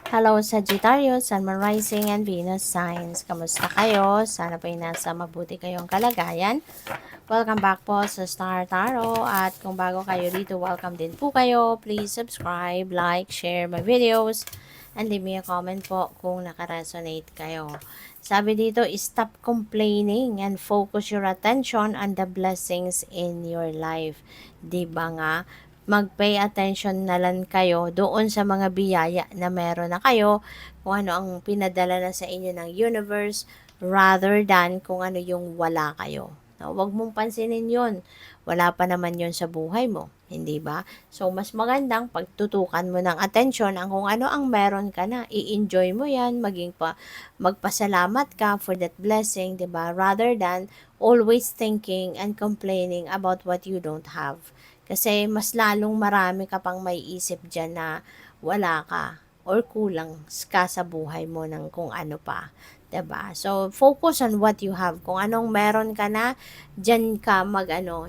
Hello Sagittarius, Sun, Moon Rising, and Venus signs. Kamusta kayo? Sana po ay nasa mabuti kayong kalagayan. Welcome back po sa Star Tarot. At kung bago kayo dito, welcome din po kayo. Please subscribe, like, share my videos, and leave me a comment po kung nakaresonate kayo. Sabi dito, stop complaining and focus your attention on the blessings in your life. Diba nga? Mag-pay attention na lang kayo doon sa mga biyaya na meron na kayo, kung ano ang pinadala na sa inyo ng universe, rather than kung ano yung wala kayo. No, wag mong pansinin yun. Wala pa naman yun sa buhay mo. Hindi ba? So, mas magandang pagtutukan mo ng atensyon ang kung ano ang meron ka na. I-enjoy mo yan, magpasalamat ka for that blessing, di ba? Rather than always thinking and complaining about what you don't have. Kasi mas lalong marami ka pang may isip dyan na wala ka or kulang ka sa buhay mo ng kung ano pa. 'Di ba? So, focus on what you have. Kung anong meron ka na, diyan ka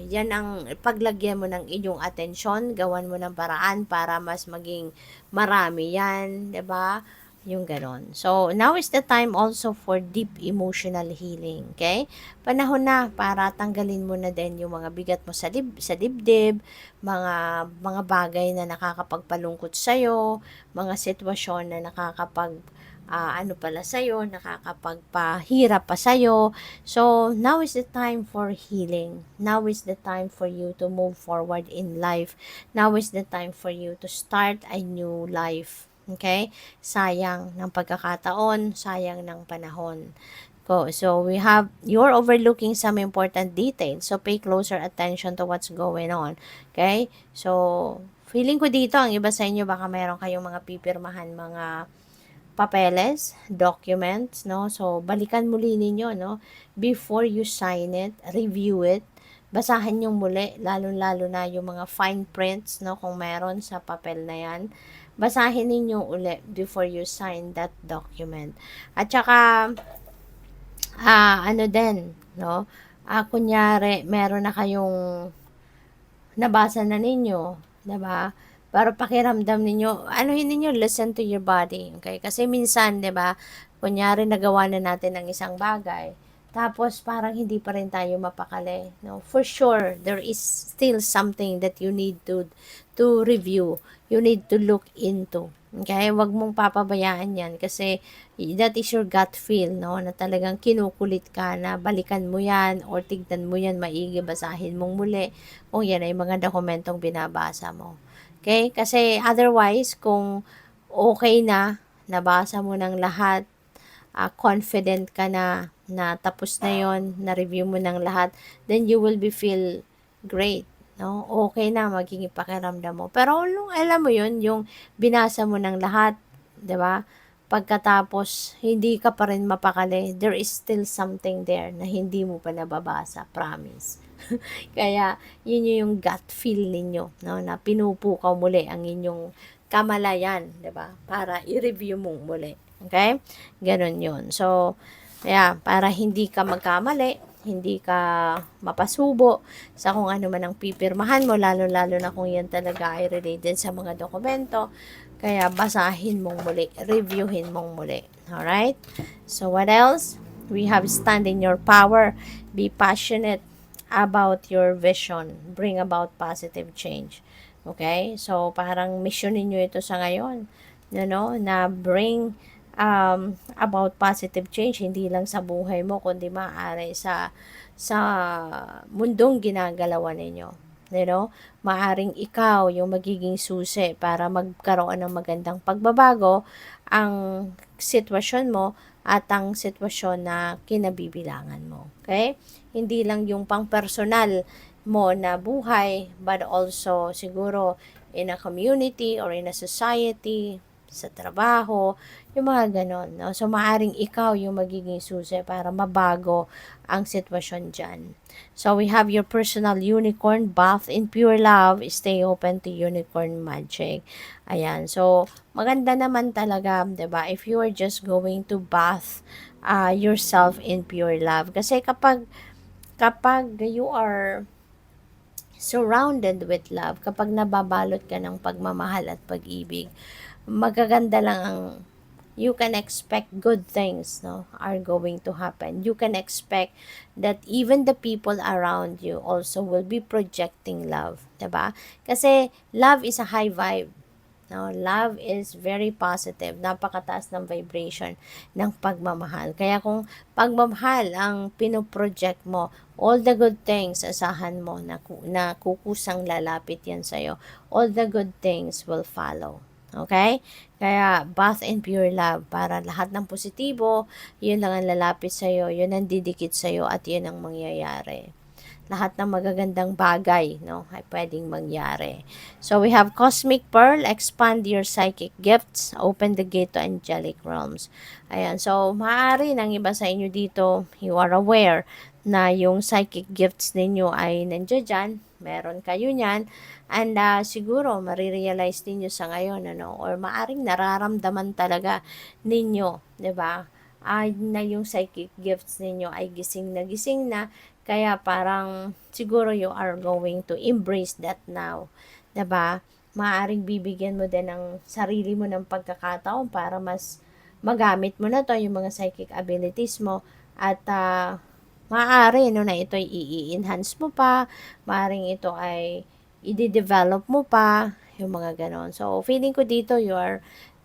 yan ang paglagyan mo ng inyong atensyon, gawan mo ng paraan para mas maging marami yan, 'di ba? Yung ganon. So, now is the time also for deep emotional healing. Okay? Panahon na para tanggalin mo na din yung mga bigat mo sa dibdib, mga bagay na nakakapagpalungkot sa'yo, mga sitwasyon na nakakapagpahirap pa sa'yo. So, now is the time for healing. Now is the time for you to move forward in life. Now is the time for you to start a new life. Okay? Sayang ng pagkakataon, sayang ng panahon. So, you're overlooking some important details. So, pay closer attention to what's going on. Okay? So, feeling ko dito, ang iba sa inyo, baka meron kayong mga pipirmahan, mga papeles, documents, no? So, balikan muli ninyo, no? Before you sign it, review it, basahin yung muli, lalo-lalo na yung mga fine prints, no? Kung meron sa papel na yan, basahin ninyo uli before you sign that document. At saka, ano din, no? Kunyari, meron na kayong nabasa na ninyo, 'di ba? Para pakiramdam ninyo, anuhin ninyo, listen to your body, okay? Kasi minsan, 'di ba, kunyari nagawa na natin ang isang bagay, tapos parang hindi pa rin tayo mapakali, no? For sure, there is still something that you need to review. You need to look into. Okay? Huwag mong papabayaan 'yan kasi that is your gut feel, no? Na talagang kinukulit ka na balikan mo 'yan or tignan mo 'yan maigi, basahin mong muli kung 'yan ay mga dokumentong binabasa mo. Okay? Kasi otherwise, kung okay na, nabasa mo ng lahat, confident ka na tapos na yon, na-review mo ng lahat, then you will be feel great. No? Okay na, magiging pakiramdam mo. Pero nung alam mo yun, yung binasa mo ng lahat, di ba? Pagkatapos, hindi ka pa rin mapakali, there is still something there na hindi mo pa nababasa, promise. Kaya, yun yung gut feel ninyo, no? Na pinupukaw muli ang inyong kamalayan, 'di ba? Para i-review mo muli. Okay? Ganon yun. So, para hindi ka magkamali, hindi ka mapasubo sa kung ano man ang pipirmahan mo, lalo-lalo na kung yan talaga ay related sa mga dokumento. Kaya, basahin mong muli, reviewin mong muli. Alright? So, what else? We have stand in your power. Be passionate about your vision. Bring about positive change. Okay? So, parang mission ninyo ito sa ngayon. Na bring about positive change, hindi lang sa buhay mo, kundi maaari sa mundong ginagalawan ninyo. Maaring ikaw yung magiging susi para magkaroon ng magandang pagbabago ang sitwasyon mo at ang sitwasyon na kinabibilangan mo. Okay? Hindi lang yung pang-personal mo na buhay, but also siguro in a community or in a society, sa trabaho, yung mga ganon. No? So, maaring ikaw yung magiging susi para mabago ang sitwasyon dyan. So, we have your personal unicorn, bath in pure love, stay open to unicorn magic. Ayan. So, maganda naman talaga, 'di ba? If you are just going to bath yourself in pure love. Kasi kapag you are surrounded with love, kapag nababalot ka ng pagmamahal at pag-ibig, magaganda lang ang you can expect good things, no, are going to happen. You can expect that even the people around you also will be projecting love, 'di ba? Kasi love is a high vibe. No, love is very positive. Napakataas ng vibration ng pagmamahal. Kaya kung pagmamahal ang pinoproject mo, all the good things, asahan mo na kukusang lalapit yan sa'yo. All the good things will follow. Okay? Kaya, bath in pure love para lahat ng positibo, yun lang ang lalapit sa'yo, yun ang didikit sa'yo, at yun ang mangyayari. Lahat ng magagandang bagay, no, ay pwedeng mangyari. So, we have Cosmic Pearl, expand your psychic gifts, open the gate to angelic realms. Ayan, so, maaari ng iba sa inyo dito, you are aware na yung psychic gifts ninyo ay nandiyan dyan, meron kayo niyan, and siguro, marirealize ninyo sa ngayon, ano, or maaring nararamdaman talaga ninyo, 'di ba? Na yung psychic gifts ninyo ay gising na, kaya parang siguro you are going to embrace that now. 'Di ba? Maaaring bibigyan mo din ng sarili mo ng pagkakataon para mas magamit mo na to yung mga psychic abilities mo, at maaari no na ito ay i-enhance mo pa, maaaring ito ay i-develop mo pa, yung mga ganon. So, feeling ko dito you are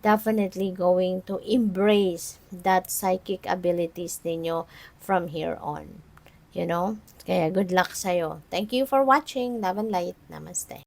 definitely going to embrace that psychic abilities ninyo from here on. You know? Kaya good luck sa'yo. Thank you for watching. Love and light. Namaste.